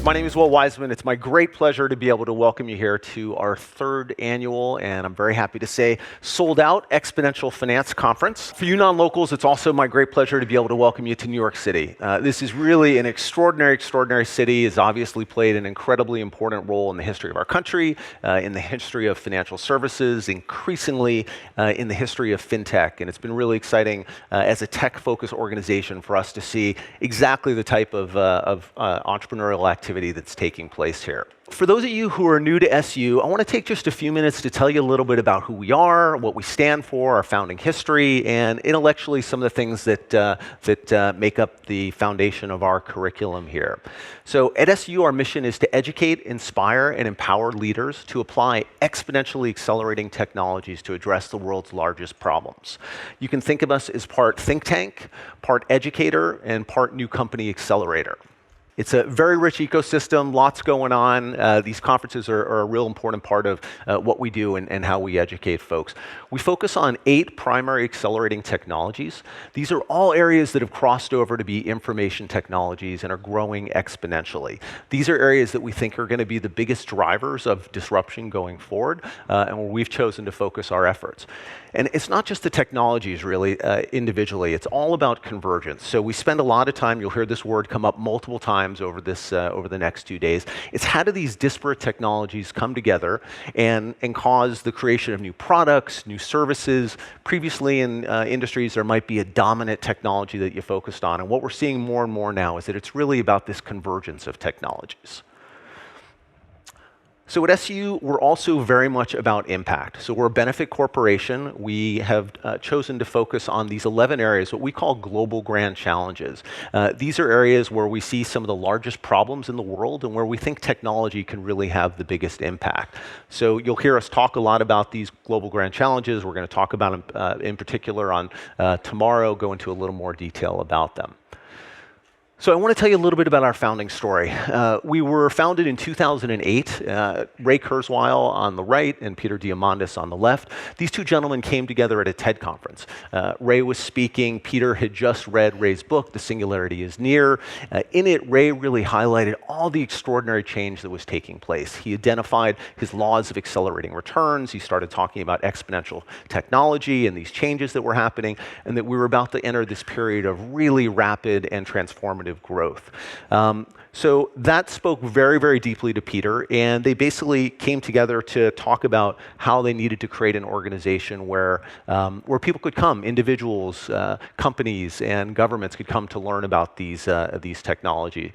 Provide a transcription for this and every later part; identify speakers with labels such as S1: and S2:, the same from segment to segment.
S1: My name is Weisman. It's my great pleasure to be able to welcome you here to our third annual, and I'm very happy to say, sold out Exponential Finance Conference. For you non-locals, it's also my great pleasure to be able to welcome you to New York City. This is really an extraordinary city. It's obviously played an incredibly important role in the history of our country, in the history of financial services, increasingly in the history of fintech. And it's been really exciting as a tech-focused organization for us to see exactly the type of entrepreneurial activity that's taking place here. For those of you who are new to SU, I want to take just a few minutes to tell you a little bit about who we are, what we stand for, our founding history, and intellectually some of the things that make up the foundation of our curriculum here. So at SU, our mission is to educate, inspire, and empower leaders to apply exponentially accelerating technologies to address the world's largest problems. You can think of us as part think tank, part educator, and part new company accelerator. It's a very rich ecosystem, lots going on. These conferences are a real important part of what we do and how we educate folks. We focus on 8 primary accelerating technologies. These are all areas that have crossed over to be information technologies and are growing exponentially. These are areas that we think are going to be the biggest drivers of disruption going forward, and where we've chosen to focus our efforts. And it's not just the technologies, really, individually. It's all about convergence. So we spend a lot of time, you'll hear this word come up multiple times over the next 2 days. It's how do these disparate technologies come together and cause the creation of new products, new services. Previously in industries, there might be a dominant technology that you focused on. And what we're seeing more and more now is that it's really about this convergence of technologies. So at SU, we're also very much about impact. So we're a benefit corporation. We have chosen to focus on these 11 areas, what we call global grand challenges. These are areas where we see some of the largest problems in the world and where we think technology can really have the biggest impact. So you'll hear us talk a lot about these global grand challenges. We're going to talk about them in particular on tomorrow, go into a little more detail about them. So I want to tell you a little bit about our founding story. We were founded in 2008. Ray Kurzweil on the right and Peter Diamandis on the left. These two gentlemen came together at a TED conference. Ray was speaking. Peter had just read Ray's book, The Singularity is Near. In it, Ray really highlighted all the extraordinary change that was taking place. He identified his laws of accelerating returns. He started talking about exponential technology and these changes that were happening, and that we were about to enter this period of really rapid and transformative growth. So that spoke very, very deeply to Peter, and they basically came together to talk about how they needed to create an organization where people could come, individuals, companies, and governments could come to learn about these technology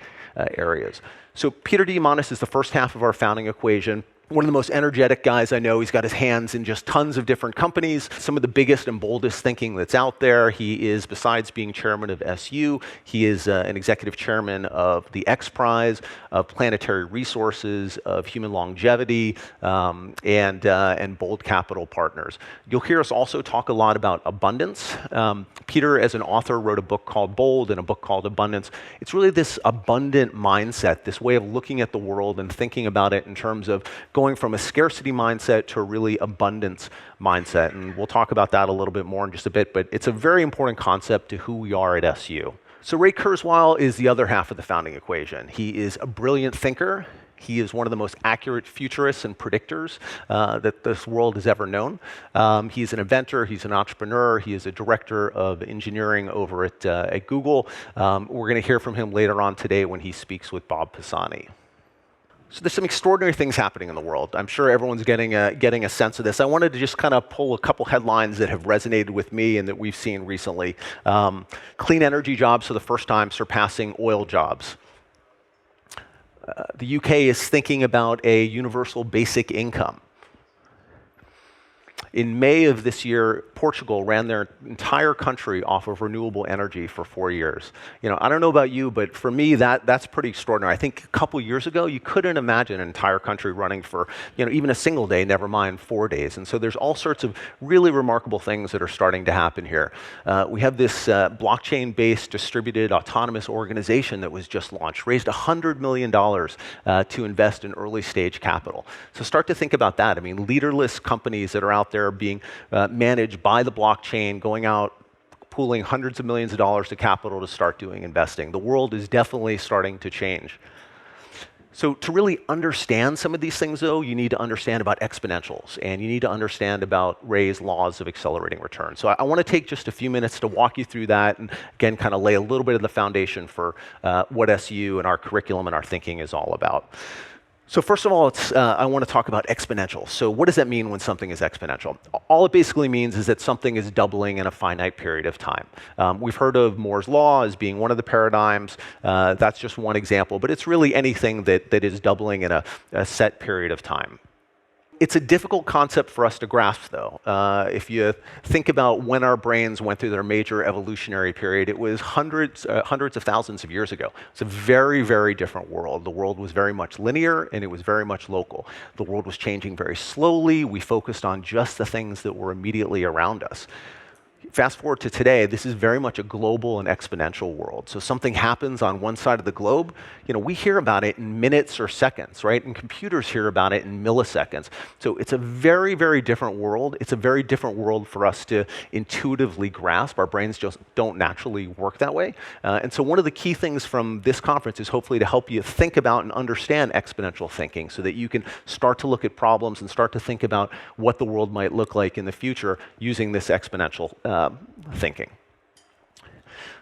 S1: areas. So Peter Diamandis is the first half of our founding equation. One of the most energetic guys I know. He's got his hands in just tons of different companies, some of the biggest and boldest thinking that's out there. He is, besides being chairman of SU, he is an executive chairman of the X Prize, of Planetary Resources, of Human Longevity, and Bold Capital Partners. You'll hear us also talk a lot about abundance. Peter, as an author, wrote a book called Bold and a book called Abundance. It's really this abundant mindset, this way of looking at the world and thinking about it in terms of going from a scarcity mindset to a really abundance mindset. And we'll talk about that a little bit more in just a bit, but it's a very important concept to who we are at SU. So Ray Kurzweil is the other half of the founding equation. He is a brilliant thinker. He is one of the most accurate futurists and predictors that this world has ever known. He's an inventor, he's an entrepreneur, he is a director of engineering over at Google. We're going to hear from him later on today when he speaks with Bob Pisani. So there's some extraordinary things happening in the world. I'm sure everyone's getting a sense of this. I wanted to just kind of pull a couple headlines that have resonated with me and that we've seen recently. Clean energy jobs for the first time surpassing oil jobs. The UK is thinking about a universal basic income. In May of this year, Portugal ran their entire country off of renewable energy for 4 years. You know, I don't know about you, but for me, that's pretty extraordinary. I think a couple years ago, you couldn't imagine an entire country running for, even a single day, never mind 4 days. And so there's all sorts of really remarkable things that are starting to happen here. We have this blockchain-based distributed autonomous organization that was just launched, raised $100 million to invest in early stage capital. So start to think about that. I mean, leaderless companies that are out there being managed by the blockchain, going out, pooling hundreds of millions of dollars to capital to start doing investing. The world is definitely starting to change. So to really understand some of these things, though, you need to understand about exponentials, and you need to understand about Ray's laws of accelerating return. So I want to take just a few minutes to walk you through that, and again, kind of lay a little bit of the foundation for what SU and our curriculum and our thinking is all about. So first of all, I want to talk about exponential. So what does that mean when something is exponential? All it basically means is that something is doubling in a finite period of time. We've heard of Moore's law as being one of the paradigms. That's just one example, but it's really anything that is doubling in a set period of time. It's a difficult concept for us to grasp, though. If you think about when our brains went through their major evolutionary period, it was hundreds of thousands of years ago. It's a very, very different world. The world was very much linear, and it was very much local. The world was changing very slowly. We focused on just the things that were immediately around us. Fast forward to today, this is very much a global and exponential world. So something happens on one side of the globe, we hear about it in minutes or seconds, right? And computers hear about it in milliseconds. So it's a very, very different world. It's a very different world for us to intuitively grasp. Our brains just don't naturally work that way. And so one of the key things from this conference is hopefully to help you think about and understand exponential thinking so that you can start to look at problems and start to think about what the world might look like in the future using this exponential thinking.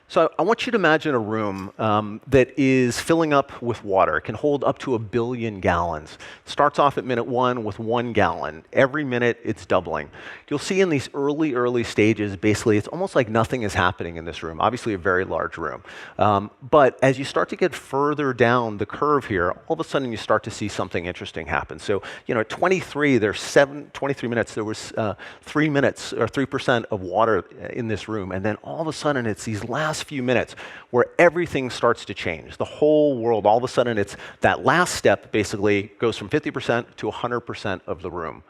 S1: So I want you to imagine a room that is filling up with water. It can hold up to 1 billion gallons. Starts off at minute 1 with 1 gallon. Every minute it's doubling. You'll see in these early stages, basically, it's almost like nothing is happening in this room. Obviously a very large room. But as you start to get further down the curve here, all of a sudden you start to see something interesting happen. So, at 23 minutes, there was 3 minutes or 3% of water in this room. And then all of a sudden it's these last few minutes where everything starts to change. The whole world, all of a sudden, it's that last step basically goes from 50% to 100% of the room.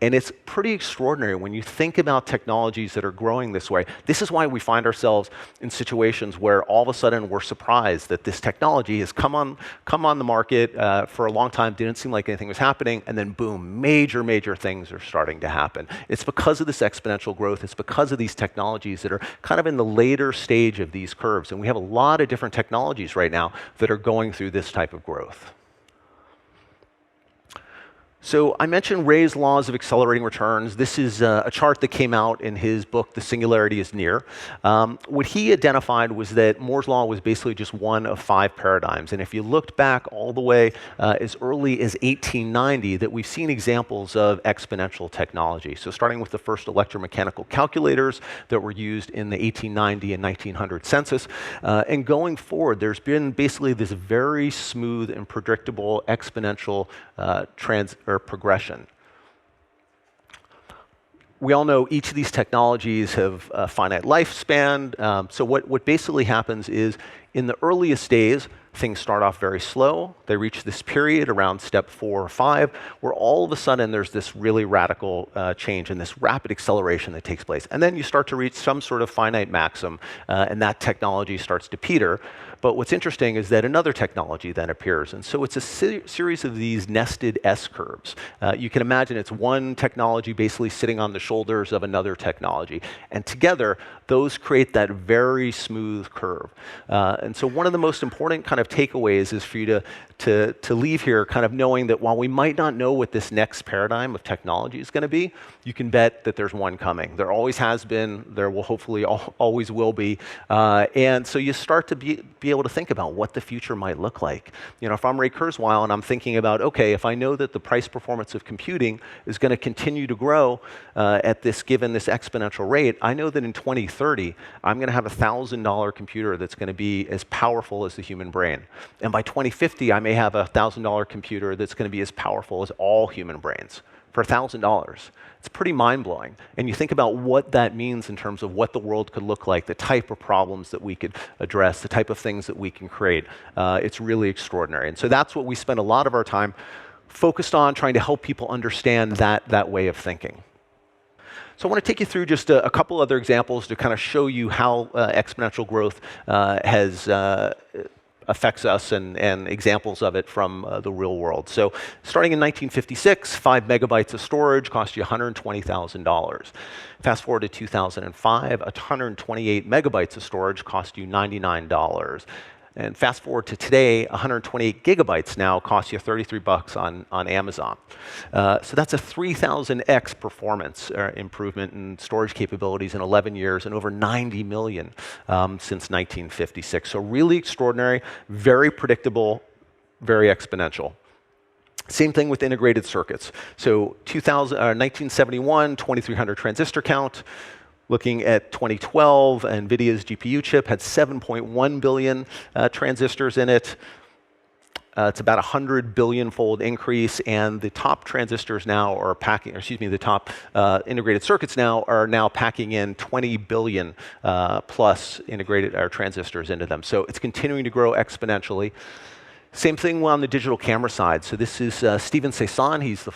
S1: And it's pretty extraordinary when you think about technologies that are growing this way. This is why we find ourselves in situations where all of a sudden we're surprised that this technology has come on the market for a long time, didn't seem like anything was happening, and then boom, major things are starting to happen. It's because of this exponential growth. It's because of these technologies that are kind of in the later stage of these curves. And we have a lot of different technologies right now that are going through this type of growth. So I mentioned Ray's laws of accelerating returns. This is a chart that came out in his book, The Singularity is Near. What he identified was that Moore's law was basically just one of 5 paradigms. And if you looked back all the way as early as 1890, that we've seen examples of exponential technology. So starting with the first electromechanical calculators that were used in the 1890 and 1900 census. And going forward, there's been basically this very smooth and predictable exponential progression. We all know each of these technologies have a finite lifespan. So what basically happens is in the earliest days, things start off very slow. They reach this period around step 4 or 5, where all of a sudden there's this really radical change and this rapid acceleration that takes place. And then you start to reach some sort of finite maximum, and that technology starts to peter. But what's interesting is that another technology then appears. And so it's a series of these nested S-curves. You can imagine it's one technology basically sitting on the shoulders of another technology. And together, those create that very smooth curve. And so one of the most important kind of takeaways is for you to leave here kind of knowing that while we might not know what this next paradigm of technology is going to be, you can bet that there's one coming. There always has been. There will hopefully always will be. And so you start to be able to think about what the future might look like. If I'm Ray Kurzweil and I'm thinking about, okay, if I know that the price performance of computing is going to continue to grow at this exponential rate, I know that in 2030, I'm going to have a $1,000 computer that's going to be as powerful as the human brain. And by 2050, I may have a $1,000 computer that's going to be as powerful as all human brains for $1,000. It's pretty mind-blowing. And you think about what that means in terms of what the world could look like, the type of problems that we could address, the type of things that we can create. It's really extraordinary. And so that's what we spend a lot of our time focused on, trying to help people understand that way of thinking. So I want to take you through just a couple other examples to kind of show you how exponential growth affects us and examples of it from the real world. So starting in 1956, 5 megabytes of storage cost you $120,000. Fast forward to 2005, 128 megabytes of storage cost you $99. And fast forward to today, 128 gigabytes now costs you $33 on Amazon. So that's a 3,000x performance improvement in storage capabilities in 11 years and over 90 million since 1956. So really extraordinary, very predictable, very exponential. Same thing with integrated circuits. So 1971, 2,300 transistor count. Looking at 2012, NVIDIA's GPU chip had 7.1 billion transistors in it. It's about a 100 billion-fold increase, and the top transistors now are packing, the top integrated circuits now are packing in 20 billion plus integrated transistors into them. So it's continuing to grow exponentially. Same thing on the digital camera side. So this is Steven Cezanne. He's the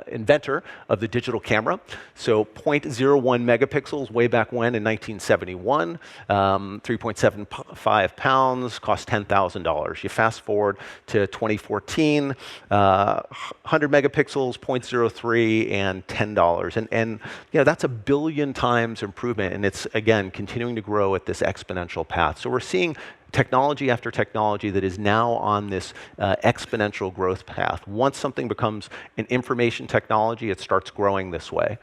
S1: inventor of the digital camera. So 0.01 megapixels way back when in 1971, 3.75 pounds, cost $10,000. You fast forward to 2014, 100 megapixels, 0.03, and $10. And that's a billion times improvement, and it's, again, continuing to grow at this exponential path. So we're seeing technology after technology that is now on this exponential growth path. Once something becomes an information technology, it starts growing this way.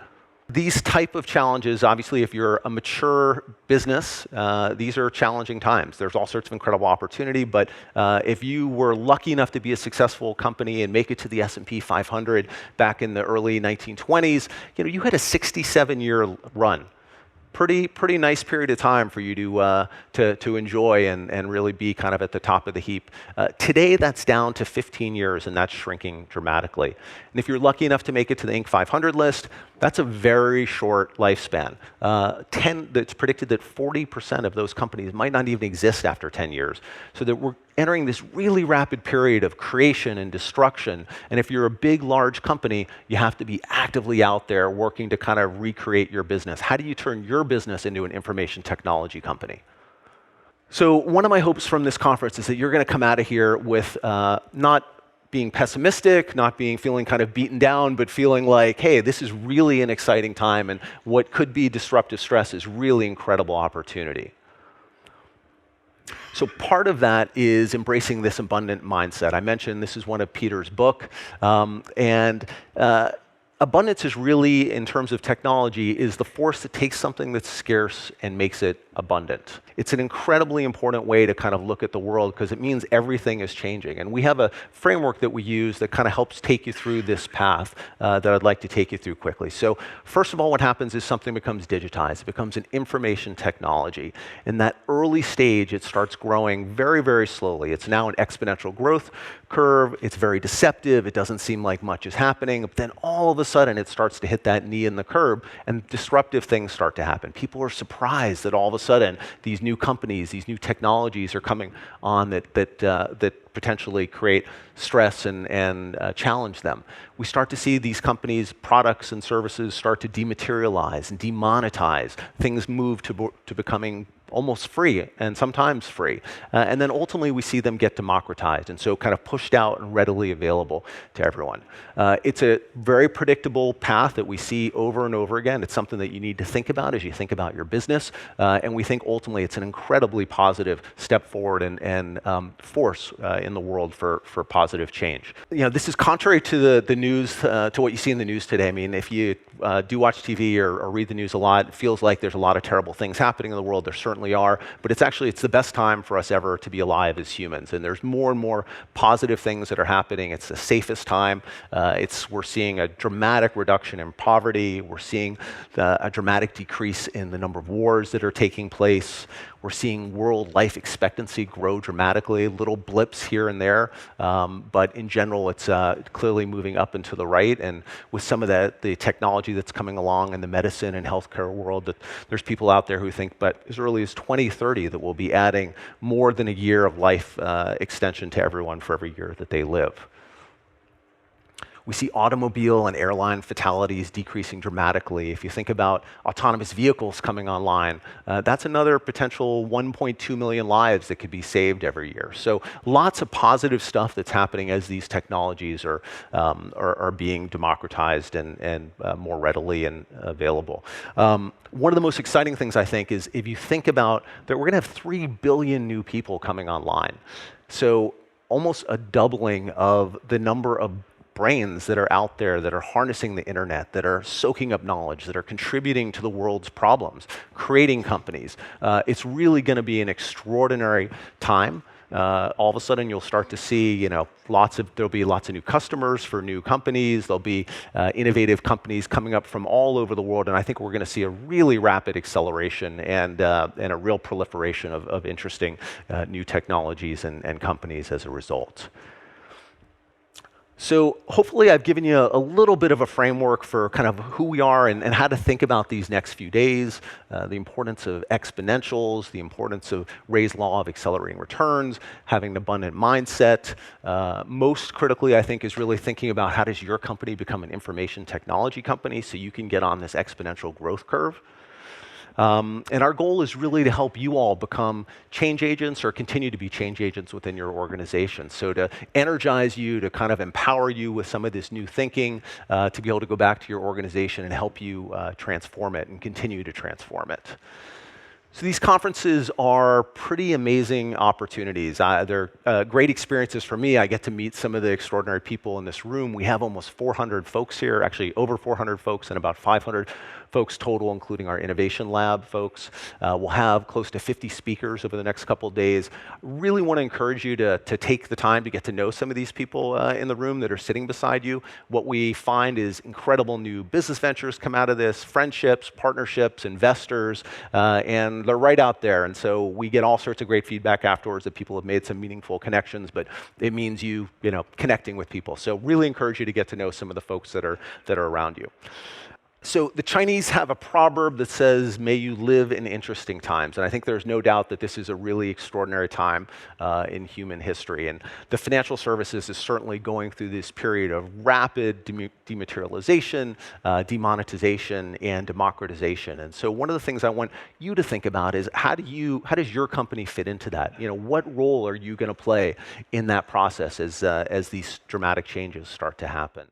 S1: These type of challenges, obviously, if you're a mature business, these are challenging times. There's all sorts of incredible opportunity, but if you were lucky enough to be a successful company and make it to the S&P 500 back in the early 1920s, you had a 67-year run. Pretty nice period of time for you to enjoy and really be kind of at the top of the heap. Today, that's down to 15 years, and that's shrinking dramatically. And if you're lucky enough to make it to the Inc. 500 list, that's a very short lifespan. It's predicted that 40% of those companies might not even exist after 10 years. So that we're entering this really rapid period of creation and destruction. And if you're a big, large company, you have to be actively out there working to kind of recreate your business. How do you turn your business into an information technology company? So one of my hopes from this conference is that you're going to come out of here with not being pessimistic, not feeling kind of beaten down, but feeling like, hey, this is really an exciting time, and what could be disruptive stress is really incredible opportunity. So part of that is embracing this abundant mindset. I mentioned this is one of Peter's book, abundance is really, in terms of technology, is the force that takes something that's scarce and makes it abundant. It's an incredibly important way to kind of look at the world because it means everything is changing. And we have a framework that we use that kind of helps take you through this path that I'd like to take you through quickly. So first of all, what happens is something becomes digitized. It becomes an information technology. In that early stage, it starts growing very, very slowly. It's now an exponential growth curve. It's very deceptive. It doesn't seem like much is happening. But then all of a sudden, it starts to hit that knee in the curb, and disruptive things start to happen. People are surprised that all of a sudden these new companies, these new technologies are coming on that potentially create stress and challenge them. We start to see these companies' products and services start to dematerialize and demonetize. Things move to becoming almost free and sometimes free. And then ultimately we see them get democratized and so kind of pushed out and readily available to everyone. It's a very predictable path that we see over and over again. It's something that you need to think about as you think about your business. And we think ultimately it's an incredibly positive step forward and force in the world for positive change. This is contrary to the news, to what you see in the news today. I mean, if you do watch TV or read the news a lot, it feels like there's a lot of terrible things happening in the world. There certainly are, but it's the best time for us ever to be alive as humans. And there's more and more positive things that are happening. It's the safest time. We're seeing a dramatic reduction in poverty. We're seeing a dramatic decrease in the number of wars that are taking place. We're seeing world life expectancy grow dramatically, little blips here and there, but in general, it's clearly moving up and to the right. And with some of the technology that's coming along in the medicine and healthcare world, that there's people out there who think, but as early as 2030, that we'll be adding more than a year of life extension to everyone for every year that they live. We see automobile and airline fatalities decreasing dramatically. If you think about autonomous vehicles coming online, that's another potential 1.2 million lives that could be saved every year. So lots of positive stuff that's happening as these technologies are being democratized and more readily and available. One of the most exciting things, I think, is if you think about that we're going to have 3 billion new people coming online. So almost a doubling of the number of brains that are out there that are harnessing the internet, that are soaking up knowledge, that are contributing to the world's problems, creating companies. It's really going to be an extraordinary time. All of a sudden, you'll start to see, there'll be lots of new customers for new companies. There'll be innovative companies coming up from all over the world, and I think we're going to see a really rapid acceleration and a real proliferation of interesting new technologies and companies as a result. So hopefully I've given you a little bit of a framework for kind of who we are and how to think about these next few days, the importance of exponentials, the importance of Ray's law of accelerating returns, having an abundant mindset. Most critically, I think, is really thinking about how does your company become an information technology company so you can get on this exponential growth curve. And our goal is really to help you all become change agents or continue to be change agents within your organization. So to energize you, to kind of empower you with some of this new thinking, to be able to go back to your organization and help you transform it and continue to transform it. So these conferences are pretty amazing opportunities. They're great experiences for me. I get to meet some of the extraordinary people in this room. We have almost 400 folks here, actually over 400 folks and about 500 folks total, including our innovation lab folks. We'll have close to 50 speakers over the next couple of days. Really want to encourage you to take the time to get to know some of these people in the room that are sitting beside you. What we find is incredible new business ventures come out of this, friendships, partnerships, investors, and they're right out there. And so we get all sorts of great feedback afterwards that people have made some meaningful connections, but it means you connecting with people. So really encourage you to get to know some of the folks that are around you. So the Chinese have a proverb that says, may you live in interesting times. And I think there's no doubt that this is a really extraordinary time in human history. And the financial services is certainly going through this period of rapid dematerialization, demonetization, and democratization. And so one of the things I want you to think about is how does your company fit into that? What role are you going to play in that process as these dramatic changes start to happen?